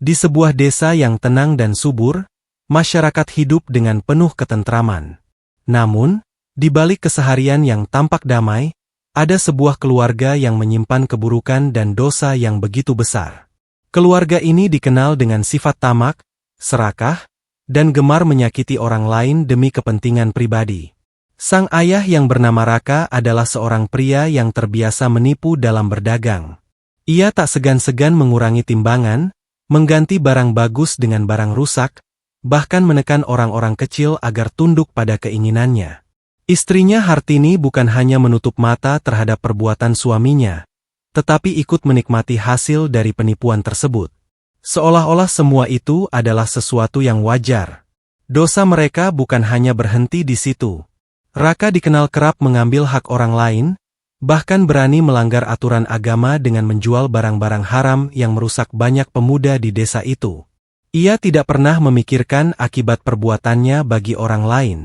Di sebuah desa yang tenang dan subur, masyarakat hidup dengan penuh ketentraman. Namun, di balik keseharian yang tampak damai, ada sebuah keluarga yang menyimpan keburukan dan dosa yang begitu besar. Keluarga ini dikenal dengan sifat tamak, serakah, dan gemar menyakiti orang lain demi kepentingan pribadi. Sang ayah yang bernama Raka adalah seorang pria yang terbiasa menipu dalam berdagang. Ia tak segan-segan mengurangi timbangan, mengganti barang bagus dengan barang rusak, bahkan menekan orang-orang kecil agar tunduk pada keinginannya. Istrinya Hartini bukan hanya menutup mata terhadap perbuatan suaminya, tetapi ikut menikmati hasil dari penipuan tersebut. Seolah-olah semua itu adalah sesuatu yang wajar. Dosa mereka bukan hanya berhenti di situ. Raka dikenal kerap mengambil hak orang lain, bahkan berani melanggar aturan agama dengan menjual barang-barang haram yang merusak banyak pemuda di desa itu. Ia tidak pernah memikirkan akibat perbuatannya bagi orang lain.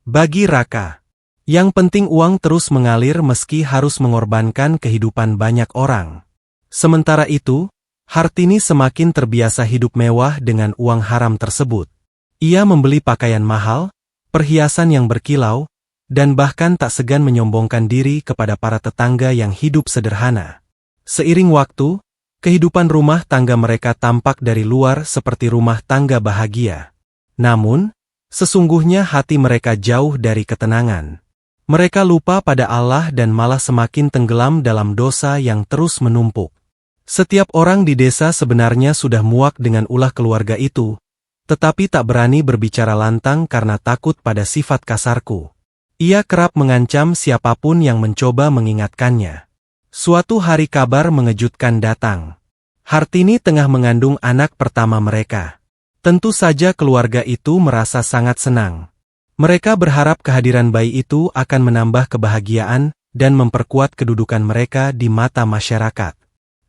Bagi Raka, yang penting uang terus mengalir meski harus mengorbankan kehidupan banyak orang. Sementara itu, Hartini semakin terbiasa hidup mewah dengan uang haram tersebut. Ia membeli pakaian mahal, perhiasan yang berkilau, dan bahkan tak segan menyombongkan diri kepada para tetangga yang hidup sederhana. Seiring waktu, kehidupan rumah tangga mereka tampak dari luar seperti rumah tangga bahagia. Namun, sesungguhnya hati mereka jauh dari ketenangan. Mereka lupa pada Allah dan malah semakin tenggelam dalam dosa yang terus menumpuk. Setiap orang di desa sebenarnya sudah muak dengan ulah keluarga itu, tetapi tak berani berbicara lantang karena takut pada sifat kasarku. Ia kerap mengancam siapapun yang mencoba mengingatkannya. Suatu hari kabar mengejutkan datang. Hartini tengah mengandung anak pertama mereka. Tentu saja keluarga itu merasa sangat senang. Mereka berharap kehadiran bayi itu akan menambah kebahagiaan dan memperkuat kedudukan mereka di mata masyarakat.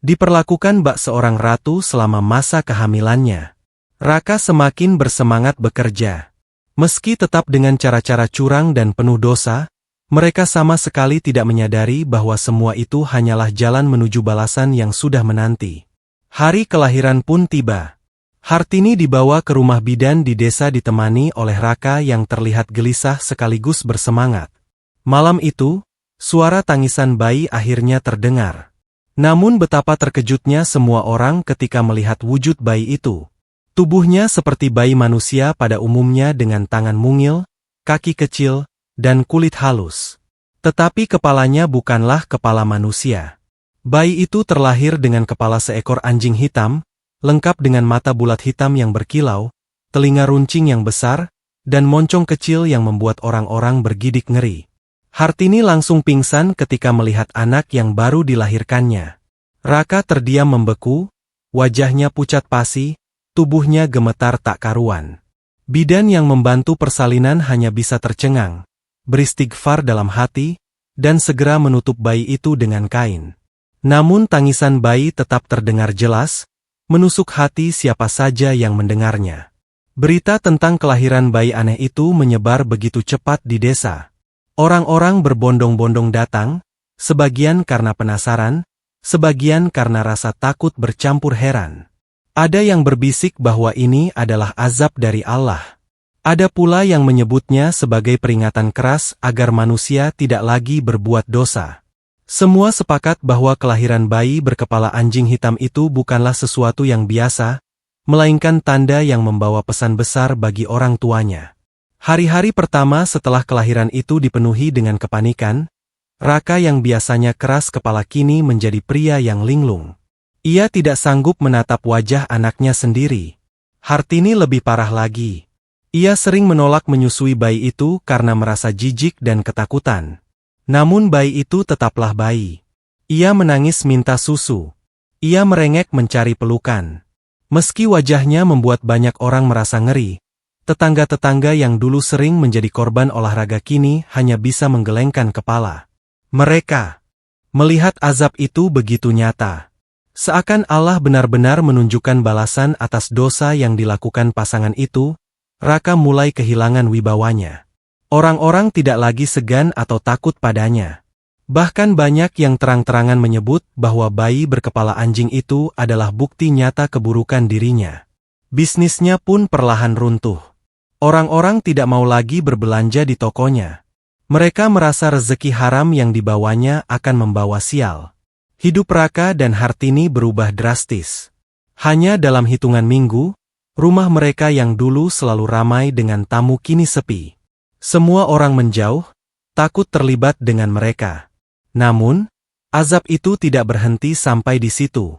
Diperlakukan bak seorang ratu selama masa kehamilannya. Raka semakin bersemangat bekerja. Meski tetap dengan cara-cara curang dan penuh dosa, mereka sama sekali tidak menyadari bahwa semua itu hanyalah jalan menuju balasan yang sudah menanti. Hari kelahiran pun tiba. Hartini dibawa ke rumah bidan di desa ditemani oleh Raka yang terlihat gelisah sekaligus bersemangat. Malam itu, suara tangisan bayi akhirnya terdengar. Namun betapa terkejutnya semua orang ketika melihat wujud bayi itu. Tubuhnya seperti bayi manusia pada umumnya dengan tangan mungil, kaki kecil, dan kulit halus. Tetapi kepalanya bukanlah kepala manusia. Bayi itu terlahir dengan kepala seekor anjing hitam, lengkap dengan mata bulat hitam yang berkilau, telinga runcing yang besar, dan moncong kecil yang membuat orang-orang bergidik ngeri. Hartini langsung pingsan ketika melihat anak yang baru dilahirkannya. Raka terdiam membeku, wajahnya pucat pasi, tubuhnya gemetar tak karuan. Bidan yang membantu persalinan hanya bisa tercengang, beristighfar dalam hati, dan segera menutup bayi itu dengan kain. Namun tangisan bayi tetap terdengar jelas, menusuk hati siapa saja yang mendengarnya. Berita tentang kelahiran bayi aneh itu menyebar begitu cepat di desa. Orang-orang berbondong-bondong datang, sebagian karena penasaran, sebagian karena rasa takut bercampur heran. Ada yang berbisik bahwa ini adalah azab dari Allah. Ada pula yang menyebutnya sebagai peringatan keras agar manusia tidak lagi berbuat dosa. Semua sepakat bahwa kelahiran bayi berkepala anjing hitam itu bukanlah sesuatu yang biasa, melainkan tanda yang membawa pesan besar bagi orang tuanya. Hari-hari pertama setelah kelahiran itu dipenuhi dengan kepanikan, Raka yang biasanya keras kepala kini menjadi pria yang linglung. Ia tidak sanggup menatap wajah anaknya sendiri. Hartini lebih parah lagi. Ia sering menolak menyusui bayi itu karena merasa jijik dan ketakutan. Namun bayi itu tetaplah bayi. Ia menangis minta susu. Ia merengek mencari pelukan. Meski wajahnya membuat banyak orang merasa ngeri, tetangga-tetangga yang dulu sering menjadi korban olahraga kini hanya bisa menggelengkan kepala. Mereka melihat azab itu begitu nyata. Seakan Allah benar-benar menunjukkan balasan atas dosa yang dilakukan pasangan itu, Raka mulai kehilangan wibawanya. Orang-orang tidak lagi segan atau takut padanya. Bahkan banyak yang terang-terangan menyebut bahwa bayi berkepala anjing itu adalah bukti nyata keburukan dirinya. Bisnisnya pun perlahan runtuh. Orang-orang tidak mau lagi berbelanja di tokonya. Mereka merasa rezeki haram yang dibawanya akan membawa sial. Hidup Raka dan Hartini berubah drastis. Hanya dalam hitungan minggu, rumah mereka yang dulu selalu ramai dengan tamu kini sepi. Semua orang menjauh, takut terlibat dengan mereka. Namun, azab itu tidak berhenti sampai di situ.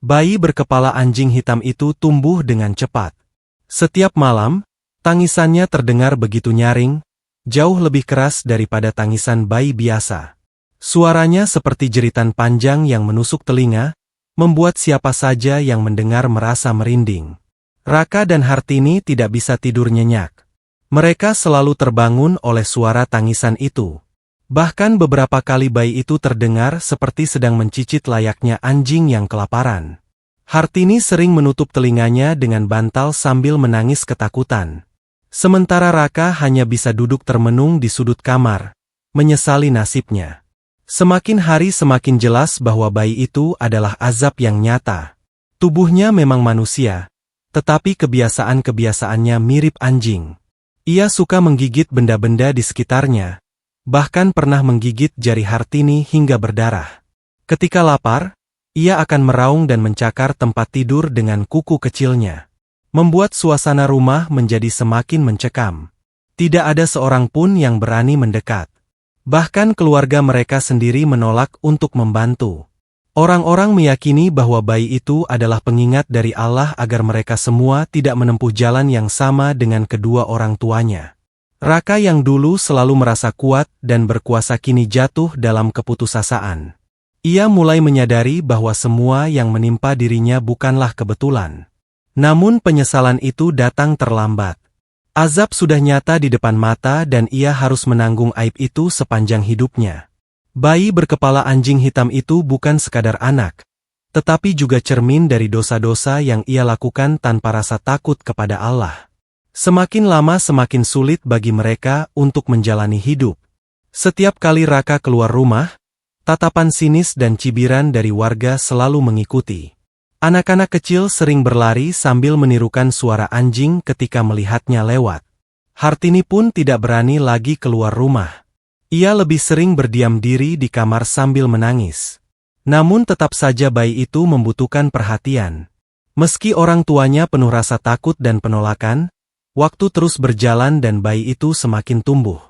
Bayi berkepala anjing hitam itu tumbuh dengan cepat. Setiap malam, tangisannya terdengar begitu nyaring, jauh lebih keras daripada tangisan bayi biasa. Suaranya seperti jeritan panjang yang menusuk telinga, membuat siapa saja yang mendengar merasa merinding. Raka dan Hartini tidak bisa tidur nyenyak. Mereka selalu terbangun oleh suara tangisan itu. Bahkan beberapa kali bayi itu terdengar seperti sedang mencicit layaknya anjing yang kelaparan. Hartini sering menutup telinganya dengan bantal sambil menangis ketakutan. Sementara Raka hanya bisa duduk termenung di sudut kamar, menyesali nasibnya. Semakin hari semakin jelas bahwa bayi itu adalah azab yang nyata. Tubuhnya memang manusia, tetapi kebiasaan-kebiasaannya mirip anjing. Ia suka menggigit benda-benda di sekitarnya. Bahkan pernah menggigit jari Hartini hingga berdarah. Ketika lapar, ia akan meraung dan mencakar tempat tidur dengan kuku kecilnya. Membuat suasana rumah menjadi semakin mencekam. Tidak ada seorang pun yang berani mendekat. Bahkan keluarga mereka sendiri menolak untuk membantu. Orang-orang meyakini bahwa bayi itu adalah pengingat dari Allah agar mereka semua tidak menempuh jalan yang sama dengan kedua orang tuanya. Raka yang dulu selalu merasa kuat dan berkuasa kini jatuh dalam keputusasaan. Ia mulai menyadari bahwa semua yang menimpa dirinya bukanlah kebetulan. Namun penyesalan itu datang terlambat. Azab sudah nyata di depan mata dan ia harus menanggung aib itu sepanjang hidupnya. Bayi berkepala anjing hitam itu bukan sekadar anak, tetapi juga cermin dari dosa-dosa yang ia lakukan tanpa rasa takut kepada Allah. Semakin lama semakin sulit bagi mereka untuk menjalani hidup. Setiap kali Raka keluar rumah, tatapan sinis dan cibiran dari warga selalu mengikuti. Anak-anak kecil sering berlari sambil menirukan suara anjing ketika melihatnya lewat. Hartini pun tidak berani lagi keluar rumah. Ia lebih sering berdiam diri di kamar sambil menangis. Namun tetap saja bayi itu membutuhkan perhatian. Meski orang tuanya penuh rasa takut dan penolakan, waktu terus berjalan dan bayi itu semakin tumbuh.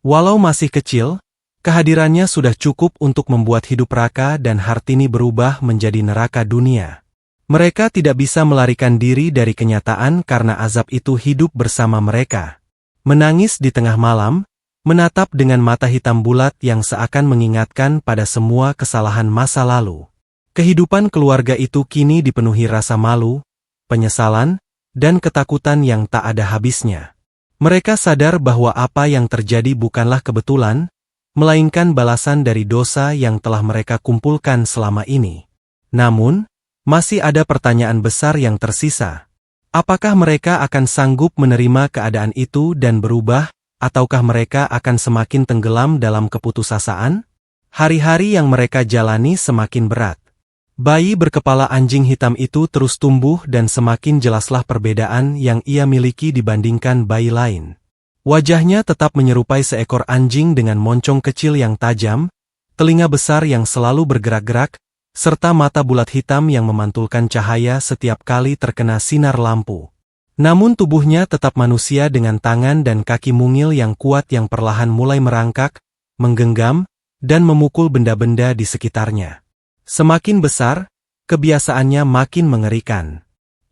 Walau masih kecil, kehadirannya sudah cukup untuk membuat hidup Raka dan Hartini berubah menjadi neraka dunia. Mereka tidak bisa melarikan diri dari kenyataan karena azab itu hidup bersama mereka. Menangis di tengah malam, menatap dengan mata hitam bulat yang seakan mengingatkan pada semua kesalahan masa lalu. Kehidupan keluarga itu kini dipenuhi rasa malu, penyesalan, dan ketakutan yang tak ada habisnya. Mereka sadar bahwa apa yang terjadi bukanlah kebetulan, melainkan balasan dari dosa yang telah mereka kumpulkan selama ini. Namun, masih ada pertanyaan besar yang tersisa. Apakah mereka akan sanggup menerima keadaan itu dan berubah, ataukah mereka akan semakin tenggelam dalam keputusasaan? Hari-hari yang mereka jalani semakin berat. Bayi berkepala anjing hitam itu terus tumbuh dan semakin jelaslah perbedaan yang ia miliki dibandingkan bayi lain. Wajahnya tetap menyerupai seekor anjing dengan moncong kecil yang tajam, telinga besar yang selalu bergerak-gerak, serta mata bulat hitam yang memantulkan cahaya setiap kali terkena sinar lampu. Namun tubuhnya tetap manusia dengan tangan dan kaki mungil yang kuat yang perlahan mulai merangkak, menggenggam, dan memukul benda-benda di sekitarnya. Semakin besar, kebiasaannya makin mengerikan.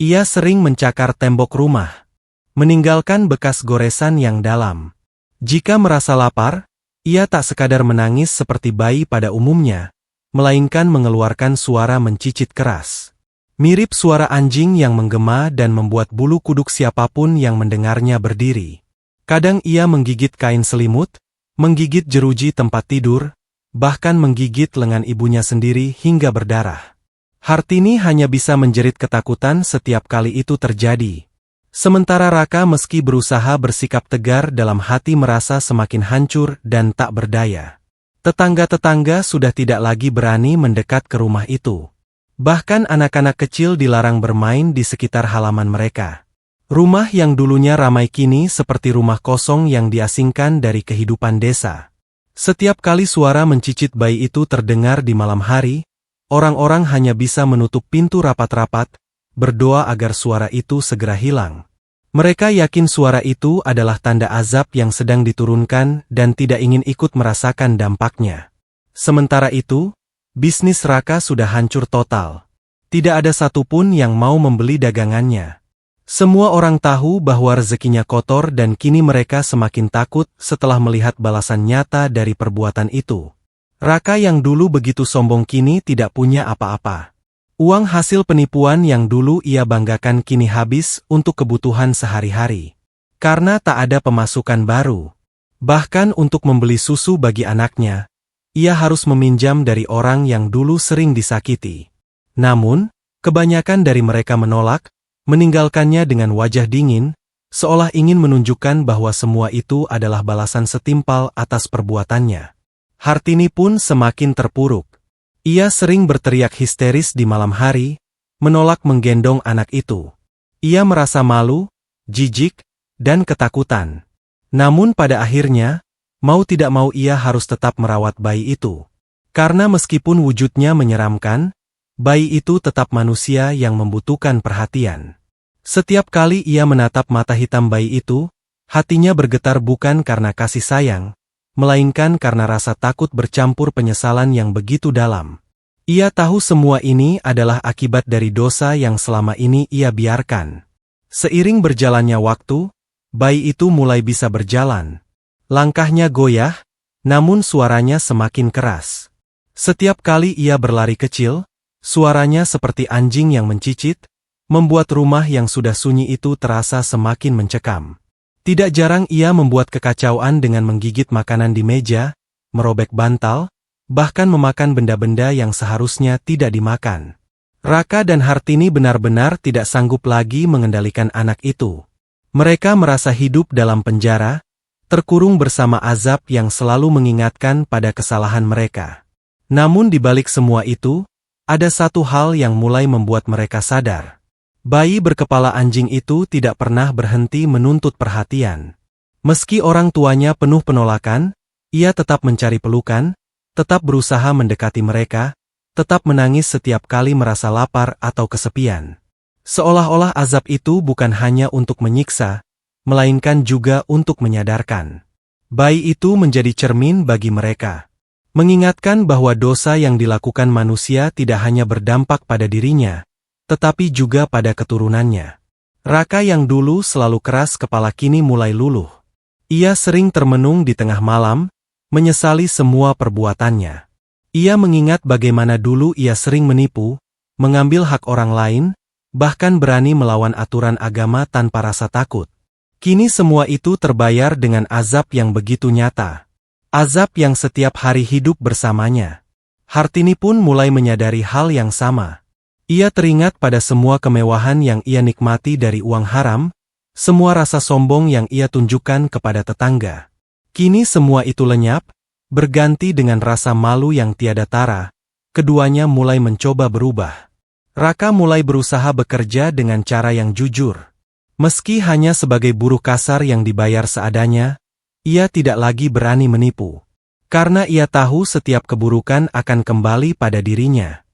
Ia sering mencakar tembok rumah, meninggalkan bekas goresan yang dalam. Jika merasa lapar, ia tak sekadar menangis seperti bayi pada umumnya, melainkan mengeluarkan suara mencicit keras. Mirip suara anjing yang menggema dan membuat bulu kuduk siapapun yang mendengarnya berdiri. Kadang ia menggigit kain selimut, menggigit jeruji tempat tidur, bahkan menggigit lengan ibunya sendiri hingga berdarah. Hartini hanya bisa menjerit ketakutan setiap kali itu terjadi. Sementara Raka meski berusaha bersikap tegar dalam hati merasa semakin hancur dan tak berdaya. Tetangga-tetangga sudah tidak lagi berani mendekat ke rumah itu. Bahkan anak-anak kecil dilarang bermain di sekitar halaman mereka. Rumah yang dulunya ramai kini seperti rumah kosong yang diasingkan dari kehidupan desa. Setiap kali suara mencicit bayi itu terdengar di malam hari, orang-orang hanya bisa menutup pintu rapat-rapat, berdoa agar suara itu segera hilang. Mereka yakin suara itu adalah tanda azab yang sedang diturunkan dan tidak ingin ikut merasakan dampaknya. Sementara itu, bisnis Raka sudah hancur total. Tidak ada satupun yang mau membeli dagangannya. Semua orang tahu bahwa rezekinya kotor dan kini mereka semakin takut setelah melihat balasan nyata dari perbuatan itu. Raka yang dulu begitu sombong kini tidak punya apa-apa. Uang hasil penipuan yang dulu ia banggakan kini habis untuk kebutuhan sehari-hari. Karena tak ada pemasukan baru. Bahkan untuk membeli susu bagi anaknya, ia harus meminjam dari orang yang dulu sering disakiti. Namun, kebanyakan dari mereka menolak, meninggalkannya dengan wajah dingin, seolah ingin menunjukkan bahwa semua itu adalah balasan setimpal atas perbuatannya. Hartini pun semakin terpuruk. Ia sering berteriak histeris di malam hari, menolak menggendong anak itu. Ia merasa malu, jijik, dan ketakutan. Namun pada akhirnya, mau tidak mau ia harus tetap merawat bayi itu. Karena meskipun wujudnya menyeramkan, bayi itu tetap manusia yang membutuhkan perhatian. Setiap kali ia menatap mata hitam bayi itu, hatinya bergetar bukan karena kasih sayang, melainkan karena rasa takut bercampur penyesalan yang begitu dalam. Ia tahu semua ini adalah akibat dari dosa yang selama ini ia biarkan. Seiring berjalannya waktu, bayi itu mulai bisa berjalan. Langkahnya goyah, namun suaranya semakin keras. Setiap kali ia berlari kecil, suaranya seperti anjing yang mencicit, membuat rumah yang sudah sunyi itu terasa semakin mencekam. Tidak jarang ia membuat kekacauan dengan menggigit makanan di meja, merobek bantal, bahkan memakan benda-benda yang seharusnya tidak dimakan. Raka dan Hartini benar-benar tidak sanggup lagi mengendalikan anak itu. Mereka merasa hidup dalam penjara, terkurung bersama azab yang selalu mengingatkan pada kesalahan mereka. Namun di balik semua itu, ada satu hal yang mulai membuat mereka sadar. Bayi berkepala anjing itu tidak pernah berhenti menuntut perhatian. Meski orang tuanya penuh penolakan, ia tetap mencari pelukan, tetap berusaha mendekati mereka, tetap menangis setiap kali merasa lapar atau kesepian. Seolah-olah azab itu bukan hanya untuk menyiksa, melainkan juga untuk menyadarkan. Bayi itu menjadi cermin bagi mereka. Mengingatkan bahwa dosa yang dilakukan manusia tidak hanya berdampak pada dirinya, tetapi juga pada keturunannya. Raka yang dulu selalu keras kepala kini mulai luluh. Ia sering termenung di tengah malam, menyesali semua perbuatannya. Ia mengingat bagaimana dulu ia sering menipu, mengambil hak orang lain, bahkan berani melawan aturan agama tanpa rasa takut. Kini semua itu terbayar dengan azab yang begitu nyata. Azab yang setiap hari hidup bersamanya. Hartini pun mulai menyadari hal yang sama. Ia teringat pada semua kemewahan yang ia nikmati dari uang haram, semua rasa sombong yang ia tunjukkan kepada tetangga. Kini semua itu lenyap, berganti dengan rasa malu yang tiada tara. Keduanya mulai mencoba berubah. Raka mulai berusaha bekerja dengan cara yang jujur. Meski hanya sebagai buruh kasar yang dibayar seadanya, ia tidak lagi berani menipu. Karena ia tahu setiap keburukan akan kembali pada dirinya.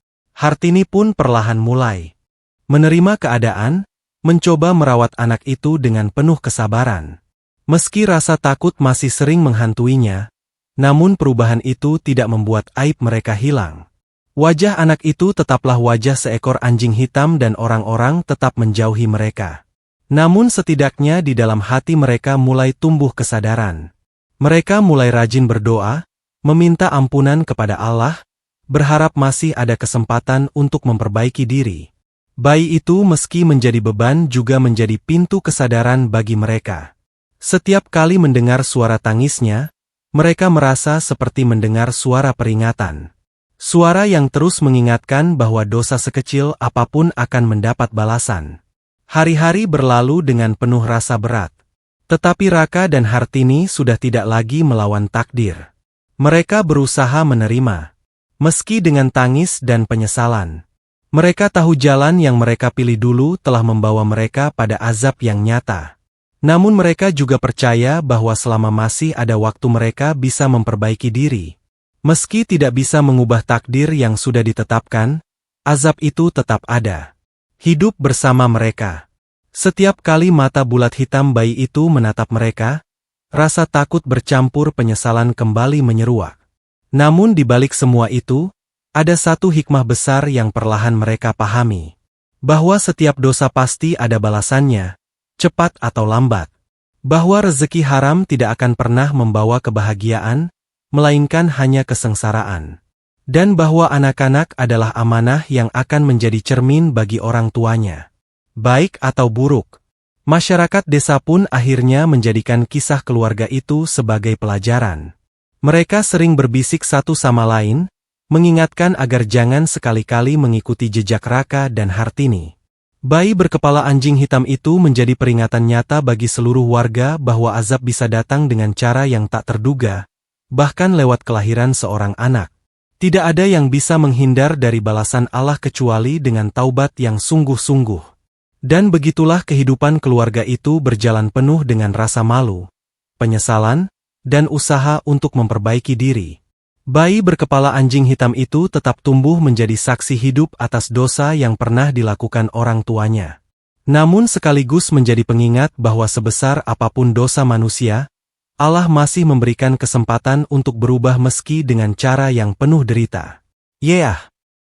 Hartini pun perlahan mulai menerima keadaan, mencoba merawat anak itu dengan penuh kesabaran. Meski rasa takut masih sering menghantuinya, namun perubahan itu tidak membuat aib mereka hilang. Wajah anak itu tetaplah wajah seekor anjing hitam dan orang-orang tetap menjauhi mereka. Namun setidaknya di dalam hati mereka mulai tumbuh kesadaran. Mereka mulai rajin berdoa, meminta ampunan kepada Allah, berharap masih ada kesempatan untuk memperbaiki diri. Bayi itu meski menjadi beban juga menjadi pintu kesadaran bagi mereka. Setiap kali mendengar suara tangisnya, mereka merasa seperti mendengar suara peringatan. Suara yang terus mengingatkan bahwa dosa sekecil apapun akan mendapat balasan. Hari-hari berlalu dengan penuh rasa berat. Tetapi Raka dan Hartini sudah tidak lagi melawan takdir. Mereka berusaha menerima, meski dengan tangis dan penyesalan. Mereka tahu jalan yang mereka pilih dulu telah membawa mereka pada azab yang nyata. Namun mereka juga percaya bahwa selama masih ada waktu mereka bisa memperbaiki diri. Meski tidak bisa mengubah takdir yang sudah ditetapkan, azab itu tetap ada. Hidup bersama mereka. Setiap kali mata bulat hitam bayi itu menatap mereka, rasa takut bercampur penyesalan kembali menyeruak. Namun di balik semua itu, ada satu hikmah besar yang perlahan mereka pahami. Bahwa setiap dosa pasti ada balasannya, cepat atau lambat. Bahwa rezeki haram tidak akan pernah membawa kebahagiaan, melainkan hanya kesengsaraan. Dan bahwa anak-anak adalah amanah yang akan menjadi cermin bagi orang tuanya. Baik atau buruk. Masyarakat desa pun akhirnya menjadikan kisah keluarga itu sebagai pelajaran. Mereka sering berbisik satu sama lain, mengingatkan agar jangan sekali-kali mengikuti jejak Raka dan Hartini. Bayi berkepala anjing hitam itu menjadi peringatan nyata bagi seluruh warga bahwa azab bisa datang dengan cara yang tak terduga, bahkan lewat kelahiran seorang anak. Tidak ada yang bisa menghindar dari balasan Allah kecuali dengan taubat yang sungguh-sungguh. Dan begitulah kehidupan keluarga itu berjalan penuh dengan rasa malu, penyesalan, dan usaha untuk memperbaiki diri. Bayi berkepala anjing hitam itu tetap tumbuh menjadi saksi hidup atas dosa yang pernah dilakukan orang tuanya. Namun sekaligus menjadi pengingat bahwa sebesar apapun dosa manusia, Allah masih memberikan kesempatan untuk berubah meski dengan cara yang penuh derita. Yeah.